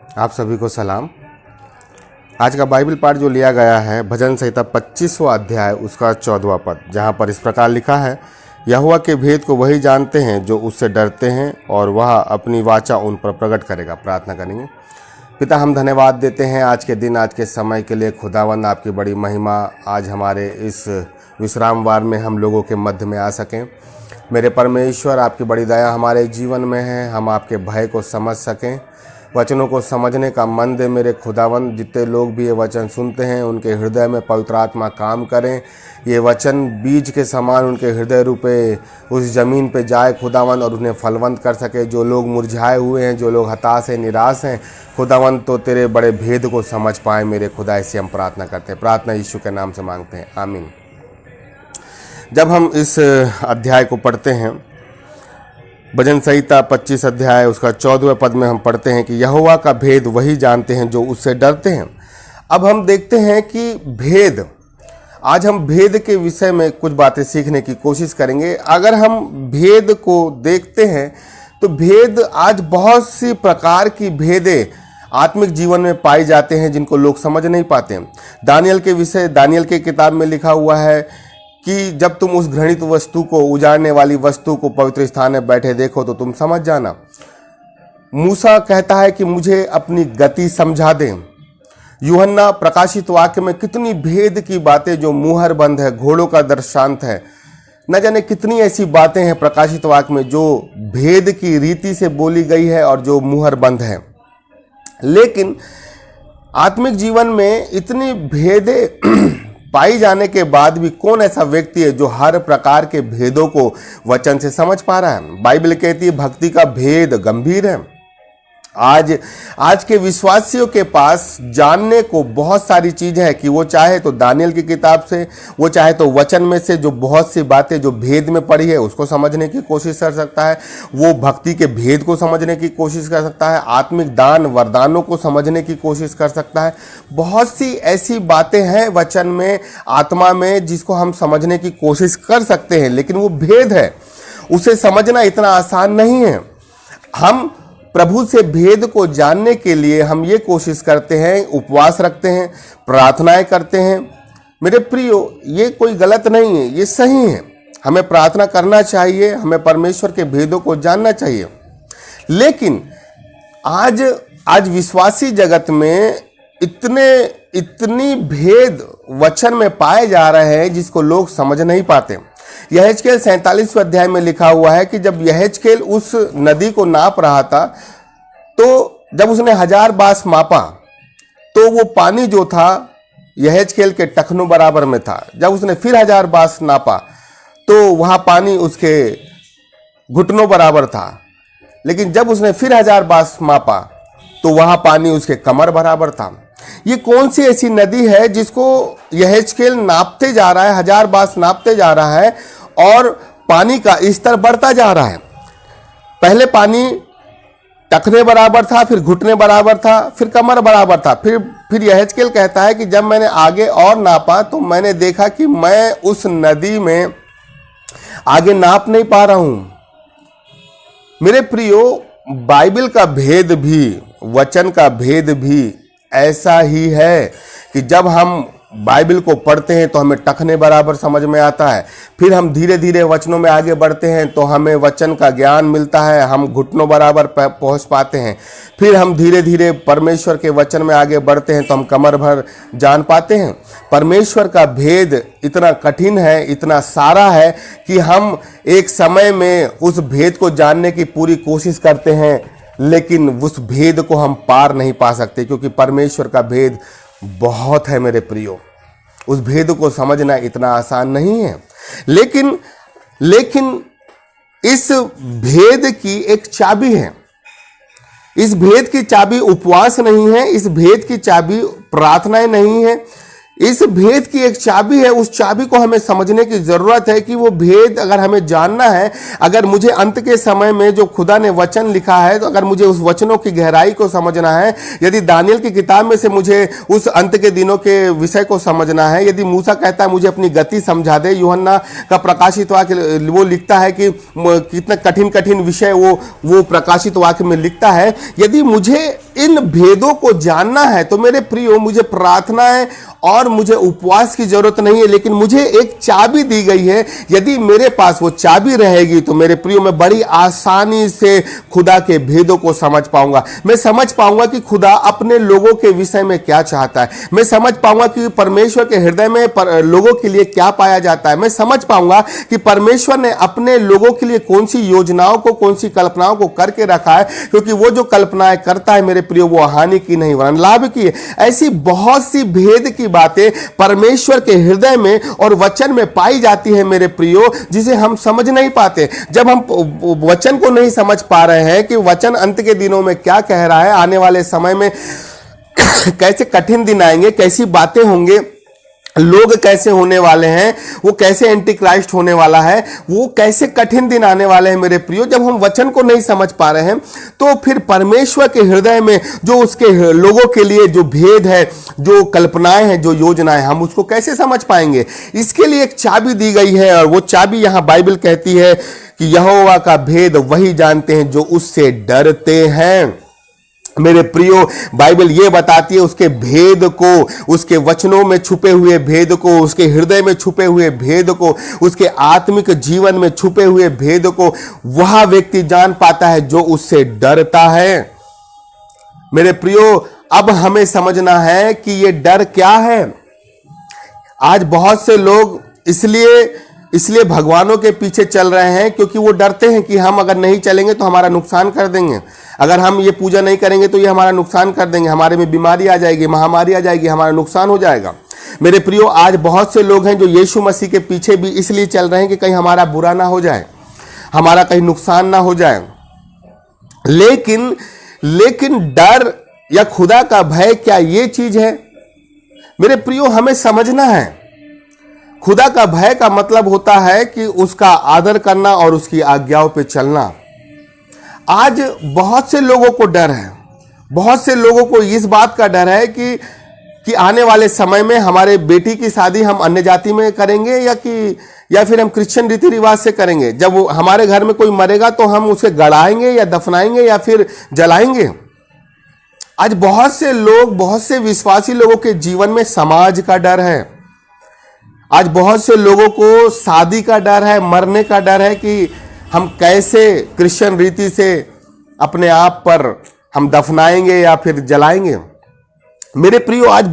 आप सभी को सलाम। आज का बाइबल पाठ जो लिया गया है भजन संहिता 25वां अध्याय उसका 14वां पद, जहाँ पर इस प्रकार लिखा है, यहोवा के भेद को वही जानते हैं जो उससे डरते हैं और वह अपनी वाचा उन पर प्रकट करेगा। प्रार्थना करेंगे। पिता, हम धन्यवाद देते हैं आज के दिन, आज के समय के लिए। खुदावंद, आपकी बड़ी महिमा आज हमारे इस विश्राम वार में हम लोगों के मध्य में आ सकें। मेरे परमेश्वर, आपकी बड़ी दया हमारे जीवन में है, हम आपके भय को समझ सकें, वचनों को समझने का मन दे मेरे खुदावंद। जितने लोग भी ये वचन सुनते हैं उनके हृदय में पवित्र आत्मा काम करें। ये वचन बीज के समान उनके हृदय रूपे उस ज़मीन पे जाए खुदावंद और उन्हें फलवंत कर सके। जो लोग मुरझाए हुए हैं, जो लोग हताश हैं, निराश हैं खुदावंद, तो तेरे बड़े भेद को समझ पाए मेरे खुदा। इससे हम प्रार्थना करते हैं, प्रार्थना यीशु के नाम से मांगते हैं, आमीन। जब हम इस अध्याय को पढ़ते हैं, भजन संहिता 25 अध्याय उसका 14वें पद में हम पढ़ते हैं कि यहोवा का भेद वही जानते हैं जो उससे डरते हैं। अब हम देखते हैं कि भेद, आज हम भेद के विषय में कुछ बातें सीखने की कोशिश करेंगे। अगर हम भेद को देखते हैं तो भेद, आज बहुत सी प्रकार की भेदें आत्मिक जीवन में पाए जाते हैं जिनको लोग समझ नहीं पाते। दानियल के किताब में लिखा हुआ है कि जब तुम उस घृणित वस्तु को, उजाड़ने वाली वस्तु को पवित्र स्थान में बैठे देखो तो तुम समझ जाना। मूसा कहता है कि मुझे अपनी गति समझा दें। यूहन्ना प्रकाशित वाक्य में कितनी भेद की बातें, जो मुहर बंद है, घोड़ों का दृष्टांत है, न जाने कितनी ऐसी बातें हैं प्रकाशित वाक्य में जो भेद की रीति से बोली गई है और जो मुहर बंद है। लेकिन आत्मिक जीवन में इतनी भेदें पाई जाने के बाद भी कौन ऐसा व्यक्ति है जो हर प्रकार के भेदों को वचन से समझ पा रहा है? बाइबल कहती है भक्ति का भेद गंभीर है। आज के विश्वासियों के पास जानने को बहुत सारी चीजें हैं कि वो चाहे तो दानियल की किताब से, वो चाहे तो वचन में से जो बहुत सी बातें जो भेद में पड़ी है उसको समझने की कोशिश कर सकता है। वो भक्ति के भेद को समझने की कोशिश कर सकता है, आत्मिक दान वरदानों को समझने की कोशिश कर सकता है। बहुत सी ऐसी बातें हैं वचन में, आत्मा में, जिसको हम समझने की कोशिश कर सकते हैं, लेकिन वो भेद है, उसे समझना इतना आसान नहीं है। हम प्रभु से भेद को जानने के लिए हम ये कोशिश करते हैं, उपवास रखते हैं, प्रार्थनाएं करते हैं। मेरे प्रियो, ये कोई गलत नहीं है, ये सही है। हमें प्रार्थना करना चाहिए, हमें परमेश्वर के भेदों को जानना चाहिए। लेकिन आज विश्वासी जगत में इतनी भेद वचन में पाए जा रहे हैं जिसको लोग समझ नहीं पाते। यहेजकेल 47वें अध्याय में लिखा हुआ है कि जब यहेजकेल उस नदी को नाप रहा था, तो जब उसने 1000 बास मापा तो वो पानी जो था यहेजकेल के टखनों बराबर में था। जब उसने फिर 1000 बास नापा तो वहाँ पानी उसके घुटनों बराबर था। लेकिन जब उसने फिर 1000 बास मापा तो वहाँ पानी उसके कमर बराबर था। ये कौन सी ऐसी नदी है जिसको यहेजकेल नापते जा रहा है, 1000 बास नापते जा रहा है और पानी का स्तर बढ़ता जा रहा है? पहले पानी टखने बराबर था, फिर घुटने बराबर था, फिर कमर बराबर था। फिर यहेजकेल कहता है कि जब मैंने आगे और नापा तो मैंने देखा कि मैं उस नदी में आगे नाप नहीं पा रहा हूं। मेरे प्रियो, बाइबल का भेद भी, वचन का भेद भी ऐसा ही है कि जब हम बाइबल को पढ़ते हैं तो हमें टखने बराबर समझ में आता है। फिर हम धीरे धीरे वचनों में आगे बढ़ते हैं तो हमें वचन का ज्ञान मिलता है, हम घुटनों बराबर पहुंच पाते हैं। फिर हम धीरे धीरे परमेश्वर के वचन में आगे बढ़ते हैं तो हम कमर भर जान पाते हैं। परमेश्वर का भेद इतना कठिन है, इतना सारा है कि हम एक समय में उस भेद को जानने की पूरी कोशिश करते हैं, लेकिन उस भेद को हम पार नहीं पा सकते, क्योंकि परमेश्वर का भेद बहुत है मेरे प्रियो। उस भेद को समझना इतना आसान नहीं है। लेकिन इस भेद की एक चाबी है। इस भेद की चाबी उपवास नहीं है, इस भेद की चाबी प्रार्थनाएं नहीं है, इस भेद की एक चाबी है। उस चाबी को हमें समझने की जरूरत है कि वो भेद अगर हमें जानना है, अगर मुझे अंत के समय में जो खुदा ने वचन लिखा है, तो अगर मुझे उस वचनों की गहराई को समझना है, यदि दानियल की किताब में से मुझे उस अंत के दिनों के विषय को समझना है, यदि मूसा कहता है मुझे अपनी गति समझा दे, यूहन्ना का प्रकाशित वाक्य वो लिखता है कि कितना कठिन कठिन विषय वो प्रकाशित वाक्य में लिखता है, यदि मुझे इन भेदों को जानना है तो मेरे प्रियो मुझे प्रार्थना है और मुझे उपवास की जरूरत नहीं है, लेकिन मुझे एक चाबी दी गई है। यदि मेरे पास वो चाबी रहेगी तो मेरे प्रियो मैं बड़ी आसानी से खुदा के भेदों को समझ पाऊंगा। मैं समझ पाऊंगा कि खुदा अपने लोगों के विषय में क्या चाहता है। मैं समझ पाऊंगा कि परमेश्वर के हृदय में लोगों के लिए क्या पाया जाता है। मैं समझ पाऊंगा कि परमेश्वर ने अपने लोगों के लिए कौन सी योजनाओं को, कौन सी कल्पनाओं को करके रखा है, क्योंकि वो जो कल्पनाएं करता है मेरे प्रियो वो हानि की नहीं वरन लाभ की है। ऐसी बहुत सी भेद की बातें परमेश्वर के हृदय में और वचन में पाई जाती है मेरे प्रियो, जिसे हम समझ नहीं पाते। जब हम वचन को नहीं समझ पा रहे हैं कि वचन अंत के दिनों में क्या कह रहा है, आने वाले समय में कैसे कठिन दिन आएंगे, कैसी बातें होंगे, लोग कैसे होने वाले हैं, वो कैसे एंटी क्राइस्ट होने वाला है, वो कैसे कठिन दिन आने वाले हैं मेरे प्रियो, जब हम वचन को नहीं समझ पा रहे हैं तो फिर परमेश्वर के हृदय में जो उसके लोगों के लिए जो भेद है, जो कल्पनाएं हैं, जो योजनाएं, हम उसको कैसे समझ पाएंगे। इसके लिए एक चाबी दी गई है और वो चाबी यहां बाइबल कहती है कि यहोवा का भेद वही जानते हैं जो उससे डरते हैं। मेरे प्रियो बाइबल ये बताती है उसके भेद को, उसके वचनों में छुपे हुए भेद को, उसके हृदय में छुपे हुए भेद को, उसके आत्मिक जीवन में छुपे हुए भेद को वह व्यक्ति जान पाता है जो उससे डरता है। मेरे प्रियो अब हमें समझना है कि ये डर क्या है। आज बहुत से लोग इसलिए भगवानों के पीछे चल रहे हैं क्योंकि वो डरते हैं कि हम अगर नहीं चलेंगे तो हमारा नुकसान कर देंगे, अगर हम ये पूजा नहीं करेंगे तो ये हमारा नुकसान कर देंगे, हमारे में बीमारी आ जाएगी, महामारी आ जाएगी, हमारा नुकसान हो जाएगा। मेरे प्रियो आज बहुत से लोग हैं जो यीशु मसीह के पीछे भी इसलिए चल रहे हैं कि कहीं हमारा बुरा ना हो जाए, हमारा कहीं नुकसान ना हो जाए। लेकिन डर या खुदा का भय क्या ये चीज है? मेरे प्रियो हमें समझना है, खुदा का भय का मतलब होता है कि उसका आदर करना और उसकी आज्ञाओं पे चलना। आज बहुत से लोगों को डर है, बहुत से लोगों को इस बात का डर है कि आने वाले समय में हमारे बेटी की शादी हम अन्य जाति में करेंगे या फिर हम क्रिश्चियन रीति रिवाज से करेंगे। जब वो हमारे घर में कोई मरेगा तो हम उसे गड़ाएंगे या दफनाएंगे या फिर जलाएंगे। आज बहुत से लोग, बहुत से विश्वासी लोगों के जीवन में समाज का डर है। आज बहुत से लोगों को शादी का डर है, मरने का डर है कि हम कैसे क्रिश्चियन रीति से अपने आप पर हम दफनाएंगे या फिर जलाएंगे। मेरे प्रियो आज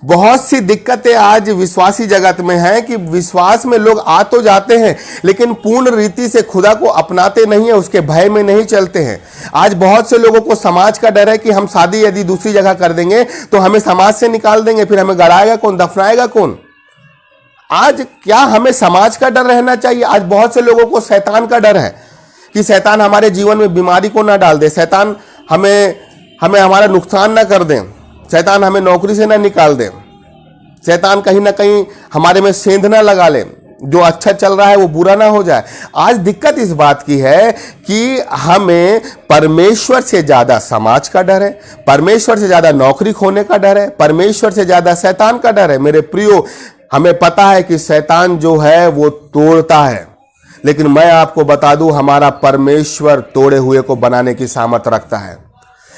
बहुत सी दिक्कतें आज विश्वासी जगत में हैं कि विश्वास में लोग आ तो जाते हैं लेकिन पूर्ण रीति से खुदा को अपनाते नहीं है, उसके भय में नहीं चलते हैं। आज बहुत से लोगों को समाज का डर है कि हम शादी यदि दूसरी जगह कर देंगे तो हमें समाज से निकाल देंगे, फिर हमें गड़ाएगा कौन, दफनाएगा कौन। आज क्या हमें समाज का डर रहना चाहिए? आज बहुत से लोगों को शैतान का डर है कि शैतान हमारे जीवन में बीमारी को ना डाल दे, शैतान हमें हमारा नुकसान ना कर दे, शैतान हमें नौकरी से ना निकाल दे, शैतान कहीं ना कहीं हमारे में सेंध ना लगा ले, जो अच्छा चल रहा है वो बुरा ना हो जाए। आज दिक्कत इस बात की है कि हमें परमेश्वर से ज्यादा समाज का डर है, परमेश्वर से ज्यादा नौकरी खोने का डर है, परमेश्वर से ज्यादा शैतान का डर है। मेरे प्रियो हमें पता है कि शैतान जो है वो तोड़ता है, लेकिन मैं आपको बता दूं हमारा परमेश्वर तोड़े हुए को बनाने की सामर्थ रखता है।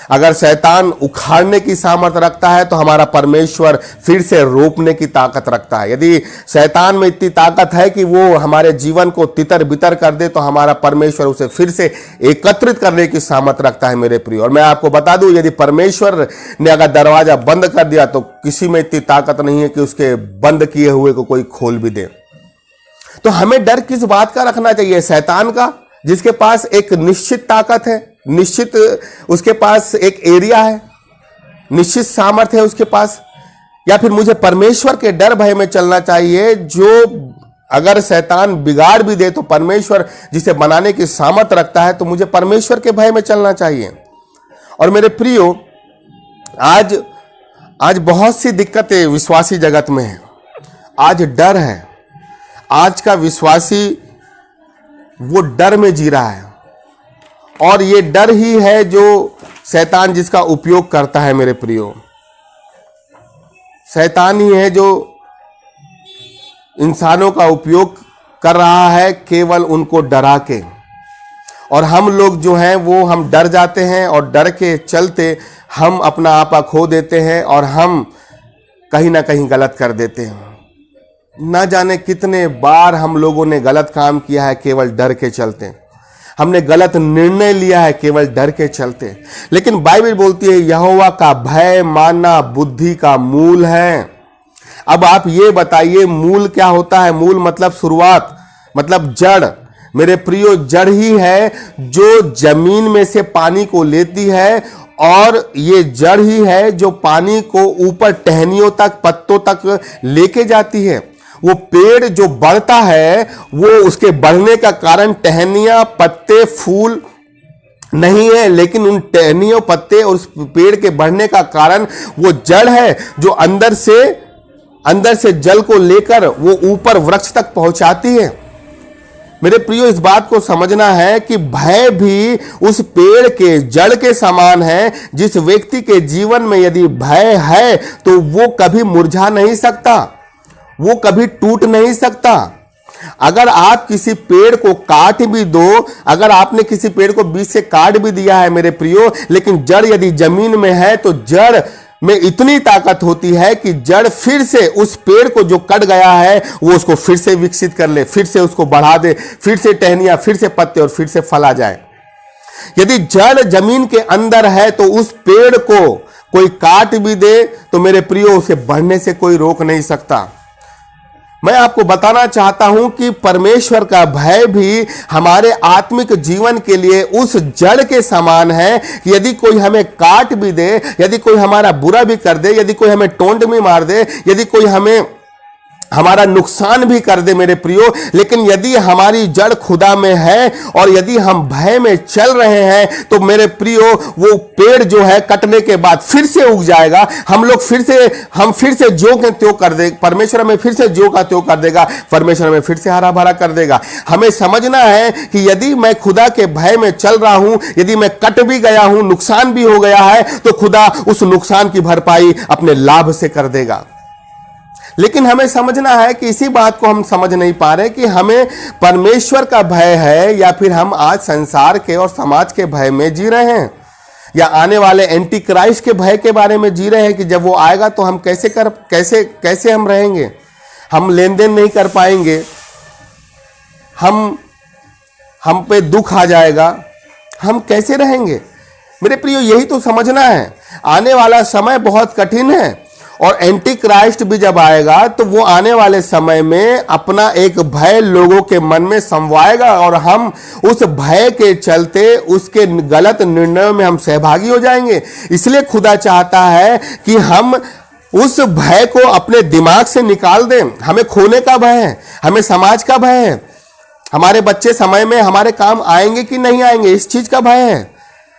अगर शैतान उखाड़ने की सामर्थ रखता है तो हमारा परमेश्वर फिर से रोपने की ताकत रखता है। यदि शैतान में इतनी ताकत है कि वो हमारे जीवन को तितर बितर कर दे तो हमारा परमेश्वर उसे फिर से एकत्रित करने की सामर्थ रखता है मेरे प्रिय। और मैं आपको बता दूं यदि परमेश्वर ने अगर दरवाजा बंद कर दिया तो किसी में इतनी ताकत नहीं है कि उसके बंद किए हुए को कोई खोल भी दे। तो हमें डर किस बात का रखना चाहिए? शैतान का, जिसके पास एक निश्चित ताकत है, निश्चित उसके पास एक एरिया है, निश्चित सामर्थ्य है उसके पास, या फिर मुझे परमेश्वर के डर भय में चलना चाहिए जो अगर शैतान बिगाड़ भी दे तो परमेश्वर जिसे बनाने की सामर्थ्य रखता है, तो मुझे परमेश्वर के भय में चलना चाहिए। और मेरे प्रियो आज बहुत सी दिक्कतें विश्वासी जगत में है, आज डर है, आज का विश्वासी वो डर में जी रहा है और ये डर ही है जो शैतान जिसका उपयोग करता है। मेरे प्रियो शैतान ही है जो इंसानों का उपयोग कर रहा है केवल उनको डरा के, और हम लोग जो हैं वो हम डर जाते हैं और डर के चलते हम अपना आपा खो देते हैं और हम कहीं ना कहीं गलत कर देते हैं। ना जाने कितने बार हम लोगों ने गलत काम किया है केवल डर के चलते, हमने गलत निर्णय लिया है केवल डर के चलते। लेकिन बाइबल बोलती है यहोवा का भय मानना बुद्धि का मूल है। अब आप ये बताइए मूल क्या होता है? मूल मतलब शुरुआत, मतलब जड़। मेरे प्रियो, जड़ ही है जो जमीन में से पानी को लेती है और ये जड़ ही है जो पानी को ऊपर टहनियों तक, पत्तों तक लेके जाती है। वो पेड़ जो बढ़ता है वो उसके बढ़ने का कारण टहनियां, पत्ते, फूल नहीं है, लेकिन उन टहनियों, पत्ते और उस पेड़ के बढ़ने का कारण वो जड़ है जो अंदर से जल को लेकर वो ऊपर वृक्ष तक पहुंचाती है। मेरे प्रियो, इस बात को समझना है कि भय भी उस पेड़ के जड़ के समान है। जिस व्यक्ति के जीवन में यदि भय है तो वो कभी मुरझा नहीं सकता, वो कभी टूट नहीं सकता। अगर आप किसी पेड़ को काट भी दो, अगर आपने किसी पेड़ को बीच से काट भी दिया है मेरे प्रियो, लेकिन जड़ यदि जमीन में है तो जड़ में इतनी ताकत होती है कि जड़ फिर से उस पेड़ को जो कट गया है वो उसको फिर से विकसित कर ले, फिर से उसको बढ़ा दे, फिर से टहनियां, फिर से पत्ते और फिर से फल आ जाए। यदि जड़ जमीन के अंदर है तो उस पेड़ को कोई काट भी दे तो मेरे प्रियो उसे बढ़ने से कोई रोक नहीं सकता। मैं आपको बताना चाहता हूं कि परमेश्वर का भय भी हमारे आत्मिक जीवन के लिए उस जड़ के समान है कि यदि कोई हमें काट भी दे, यदि कोई हमारा बुरा भी कर दे, यदि कोई हमें टोंट भी मार दे, यदि कोई हमारा नुकसान भी कर दे मेरे प्रियो, लेकिन यदि हमारी जड़ खुदा में है और यदि हम भय में चल रहे हैं तो मेरे प्रियो वो पेड़ जो है कटने के बाद फिर से उग जाएगा। हम फिर से ज्यों के त्यों कर दे, परमेश्वर हमें फिर से ज्यों का त्यों कर देगा, परमेश्वर हमें फिर से हरा भरा कर देगा। हमें समझना है कि यदि मैं खुदा के भय में चल रहा हूं, यदि मैं कट भी गया हूं, नुकसान भी हो गया है, तो खुदा उस नुकसान की भरपाई अपने लाभ से कर देगा। लेकिन हमें समझना है कि इसी बात को हम समझ नहीं पा रहे कि हमें परमेश्वर का भय है या फिर हम आज संसार के और समाज के भय में जी रहे हैं, या आने वाले एंटी क्राइस्ट के भय के बारे में जी रहे हैं कि जब वो आएगा तो हम कैसे हम रहेंगे, हम लेन देन नहीं कर पाएंगे, हम पे दुख आ जाएगा, हम कैसे रहेंगे। मेरे प्रियो, यही तो समझना है। आने वाला समय बहुत कठिन है और एंटी क्राइस्ट भी जब आएगा तो वो आने वाले समय में अपना एक भय लोगों के मन में समवाएगा और हम उस भय के चलते उसके गलत निर्णयों में हम सहभागी हो जाएंगे। इसलिए खुदा चाहता है कि हम उस भय को अपने दिमाग से निकाल दें। हमें खोने का भय है, हमें समाज का भय है, हमारे बच्चे समय में हमारे काम आएंगे कि नहीं आएंगे, इस चीज का भय है।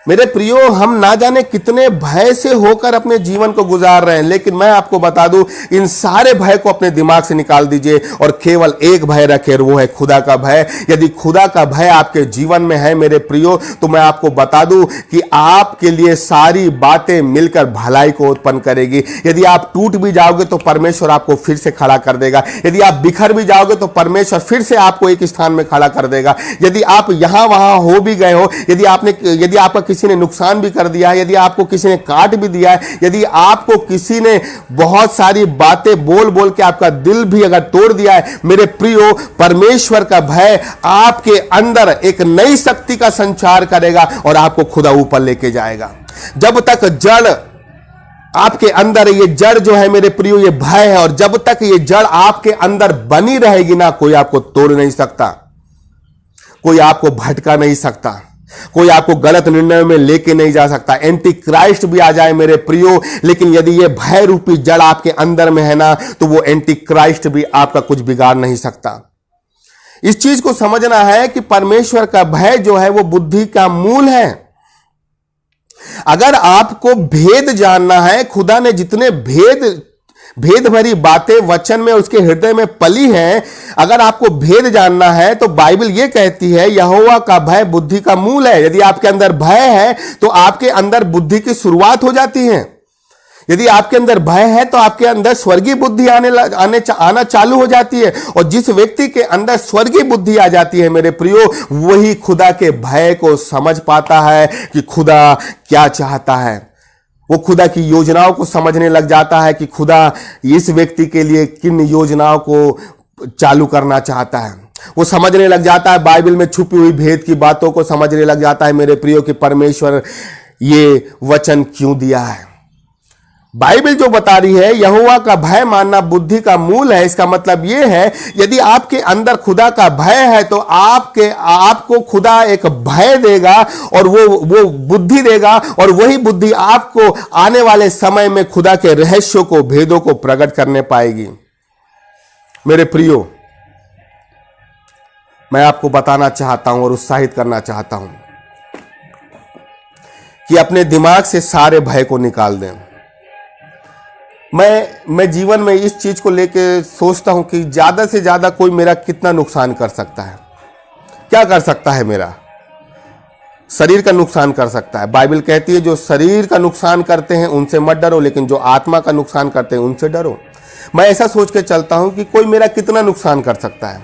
मेरे प्रियो, हम ना जाने कितने भय से होकर अपने जीवन को गुजार रहे हैं, लेकिन मैं आपको बता दूं, इन सारे भय को अपने दिमाग से निकाल दीजिए और केवल एक भय रखें, वो है खुदा का भय। यदि खुदा का भय आपके जीवन में है मेरे प्रियो, तो मैं आपको बता दूं कि आपके लिए सारी बातें मिलकर भलाई को उत्पन्न करेगी। यदि आप टूट भी जाओगे तो परमेश्वर आपको फिर से खड़ा कर देगा। यदि आप बिखर भी जाओगे तो परमेश्वर फिर से आपको एक स्थान में खड़ा कर देगा। यदि आप यहां वहां हो भी गए हो, यदि आपका किसी ने नुकसान भी कर दिया है, यदि आपको किसी ने काट भी दिया है, यदि आपको किसी ने बहुत सारी बातें बोल बोल के आपका दिल भी अगर तोड़ दिया है, मेरे प्रियो, परमेश्वर का भय आपके अंदर एक नई शक्ति का संचार करेगा और आपको खुदा ऊपर लेके जाएगा। जब तक जड़ आपके अंदर, ये जड़ जो है मेरे प्रियो, ये भय है, और जब तक ये जड़ आपके अंदर बनी रहेगी ना, कोई आपको तोड़ नहीं सकता, कोई आपको भटका नहीं सकता, कोई आपको गलत निर्णय में लेके नहीं जा सकता। एंटी क्राइस्ट भी आ जाए मेरे प्रियो, लेकिन यदि ये भय रूपी जड़ आपके अंदर में है ना, तो वो एंटी क्राइस्ट भी आपका कुछ बिगाड़ नहीं सकता। इस चीज को समझना है कि परमेश्वर का भय जो है वो बुद्धि का मूल है। अगर आपको भेद जानना है, खुदा ने जितने भेद भरी बातें वचन में उसके हृदय में पली हैं, अगर आपको भेद जानना है तो बाइबल यह कहती है यहोवा का भय बुद्धि का मूल है। यदि आपके अंदर भय है तो आपके अंदर बुद्धि की शुरुआत हो जाती है। यदि आपके अंदर भय है तो आपके अंदर स्वर्गीय बुद्धि आना चालू हो जाती है, और जिस व्यक्ति के अंदर स्वर्गीय बुद्धि आ जाती है मेरे प्रियो, वही खुदा के भय को समझ पाता है कि खुदा क्या चाहता है। वो खुदा की योजनाओं को समझने लग जाता है कि खुदा इस व्यक्ति के लिए किन योजनाओं को चालू करना चाहता है। वो समझने लग जाता है, बाइबल में छुपी हुई भेद की बातों को समझने लग जाता है मेरे प्रियो कि परमेश्वर ये वचन क्यों दिया है। बाइबल जो बता रही है यहोवा का भय मानना बुद्धि का मूल है, इसका मतलब यह है यदि आपके अंदर खुदा का भय है तो आपको खुदा एक भय देगा और वो बुद्धि देगा, और वही बुद्धि आपको आने वाले समय में खुदा के रहस्यों को, भेदों को प्रकट करने पाएगी। मेरे प्रियो, मैं आपको बताना चाहता हूं और उत्साहित करना चाहता हूं कि अपने दिमाग से सारे भय को निकाल दें। मैं जीवन में इस चीज को लेके सोचता हूं कि ज्यादा से ज्यादा कोई मेरा कितना नुकसान कर सकता है, क्या कर सकता है। मेरा शरीर का नुकसान कर सकता है। बाइबल कहती है जो शरीर का नुकसान करते हैं उनसे मत डरो, लेकिन जो आत्मा का नुकसान करते हैं उनसे डरो। मैं ऐसा सोच के चलता हूं कि कोई मेरा कितना नुकसान कर सकता है,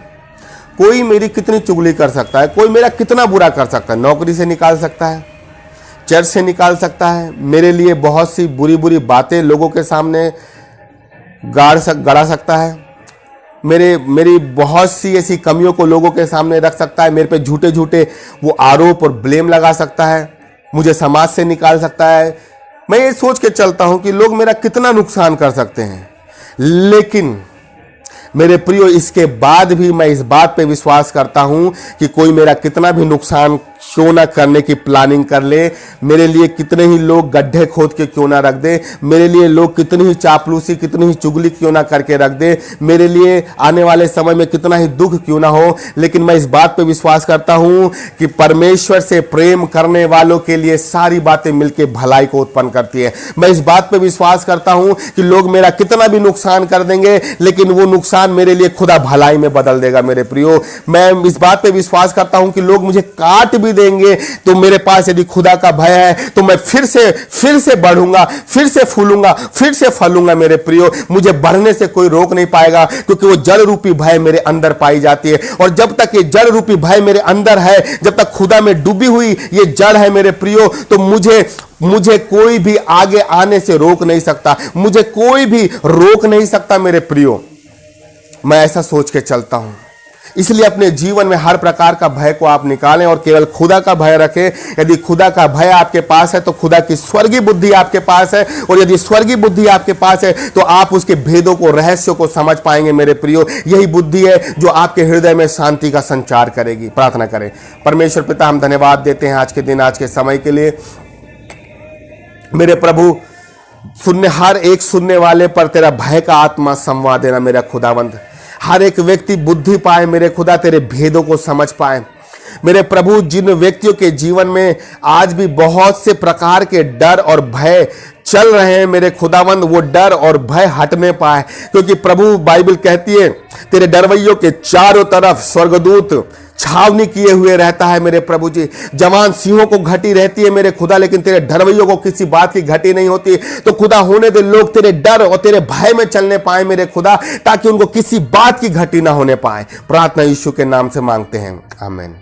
कोई मेरी कितनी चुगली कर सकता है, कोई मेरा कितना बुरा कर सकता है। नौकरी से निकाल सकता है, चर्च से निकाल सकता है, मेरे लिए बहुत सी बुरी बुरी बातें लोगों के सामने गड़ा सकता है, मेरी बहुत सी ऐसी कमियों को लोगों के सामने रख सकता है, मेरे पे झूठे झूठे वो आरोप और ब्लेम लगा सकता है, मुझे समाज से निकाल सकता है। मैं ये सोच के चलता हूं कि लोग मेरा कितना नुकसान कर सकते हैं, लेकिन मेरे प्रियो इसके बाद भी मैं इस बात पे विश्वास करता हूं कि कोई मेरा कितना भी नुकसान क्यों ना करने की प्लानिंग कर ले, मेरे लिए कितने ही लोग गड्ढे खोद के क्यों ना रख दे, मेरे लिए लोग कितनी ही चापलूसी, कितनी ही चुगली क्यों ना करके रख दे, मेरे लिए आने वाले समय में कितना ही दुख क्यों ना हो, लेकिन मैं इस बात पे विश्वास करता हूं कि परमेश्वर से प्रेम करने वालों के लिए सारी बातें मिलकर भलाई को उत्पन्न करती है। मैं इस बात पे विश्वास करता हूं कि लोग मेरा कितना भी नुकसान कर देंगे, लेकिन वो नुकसान मेरे लिए खुदा भलाई में बदल देगा। मेरे प्रियो, मैं इस बात पे विश्वास करता हूं कि लोग मुझे काट भी देंगे तो मेरे पास यदि खुदा का भय है तो मैं फिर से बढ़ूंगा, फिर से फूलूंगा, फिर से फलूंगा। मेरे प्रियो, मुझे बढ़ने से कोई रोक नहीं पाएगा, क्योंकि वो जड़ रूपी भय मेरे अंदर पाई जाती है। और जब तक ये जड़ रूपी भय मेरे अंदर है, जब तक खुदा में डूबी हुई ये जड़ है मेरे प्रियो, तो मुझे कोई भी आगे आने से रोक नहीं सकता, मुझे कोई भी रोक नहीं सकता। मेरे प्रियो, मैं ऐसा सोच के चलता हूं। इसलिए अपने जीवन में हर प्रकार का भय को आप निकालें और केवल खुदा का भय रखें। यदि खुदा का भय आपके पास है तो खुदा की स्वर्गीय बुद्धि आपके पास है, और यदि स्वर्गीय बुद्धि आपके पास है तो आप उसके भेदों को, रहस्यों को समझ पाएंगे। मेरे प्रियो, यही बुद्धि है जो आपके हृदय में शांति का संचार करेगी। प्रार्थना करें। परमेश्वर पिता, हम धन्यवाद देते हैं आज के दिन, आज के समय के लिए। मेरे प्रभु, हर एक सुनने वाले पर तेरा भय का आत्मा संवाद देना मेरा खुदावंद। हर एक व्यक्ति बुद्धि पाए मेरे खुदा, तेरे भेदों को समझ पाए। मेरे प्रभु, जिन व्यक्तियों के जीवन में आज भी बहुत से प्रकार के डर और भय चल रहे हैं मेरे खुदावंद, वो डर और भय हटने पाए, क्योंकि प्रभु बाइबल कहती है तेरे डरवैयों के चारों तरफ स्वर्गदूत छावनी किए हुए रहता है। मेरे प्रभु जी, जवान सिंहों को घटी रहती है मेरे खुदा, लेकिन तेरे डरवैयों को किसी बात की घटी नहीं होती। तो खुदा, होने दे लोग तेरे डर और तेरे भय में चलने पाए मेरे खुदा, ताकि उनको किसी बात की घटी ना होने पाए। प्रार्थना यीशु के नाम से मांगते हैं, आमीन।